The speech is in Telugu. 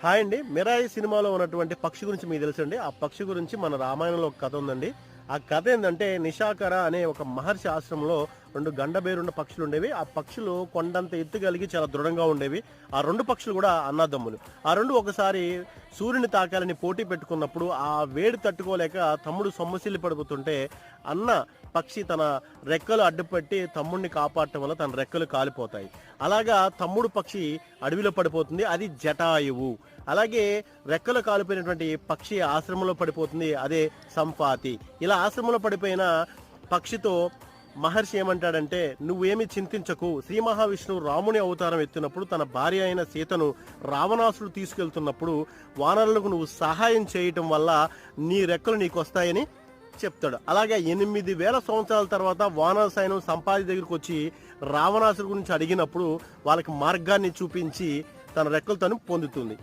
హాయ్ అండి. 'మిరాయి' సినిమాలో ఉన్నటువంటి పక్షి గురించి మీకు తెలుసండి. ఆ పక్షి గురించి మన రామాయణంలో ఒక కథ ఉందండి. ఆ కథ ఏందంటే నిశాకర అనే ఒక మహర్షి ఆశ్రమంలో 2 గండబేరుండ పక్షులుండేవి. ఆ పక్షులు కొండంత ఎత్తు కలిగి చాలా దృఢంగా ఉండేవి. ఆ 2 పక్షులు కూడా అన్నదమ్ములు. ఆ 2 ఒకసారి సూర్యుని తాకాలని పోటీ పెట్టుకున్నప్పుడు ఆ వేడి తట్టుకోలేక తమ్ముడు సొమ్మసిల్లి పడిపోతుంటే అన్న పక్షి తన రెక్కలు అడ్డుపెట్టి తమ్ముడిని కాపాడటం వల్ల తన రెక్కలు కాలిపోతాయి. అలాగా తమ్ముడు పక్షి అడవిలో పడిపోతుంది. అది జటాయువు. అలాగే రెక్కలు కాలిపోయినటువంటి పక్షి ఆశ్రమంలో పడిపోతుంది. అదే సంపాతి. ఇలా ఆశ్రమంలో పడిపోయిన పక్షితో మహర్షి ఏమంటాడంటే, నువ్వేమి చింతించకు. శ్రీ మహావిష్ణువు రాముని అవతారం ఎత్తినప్పుడు తన భార్య అయిన సీతను రావణాసుడు తీసుకెళ్తున్నప్పుడు వానరులకు నువ్వు సహాయం చేయటం వల్ల నీ రెక్కలు నీకు వస్తాయని చెప్తాడు. అలాగే 8,000 సంవత్సరాల తర్వాత వానర సైన్యం సంపాది దగ్గరికి వచ్చి రావణాసుడు గురించి అడిగినప్పుడు వాళ్ళకి మార్గాన్ని చూపించి తన రెక్కలు తను పొందుతుంది.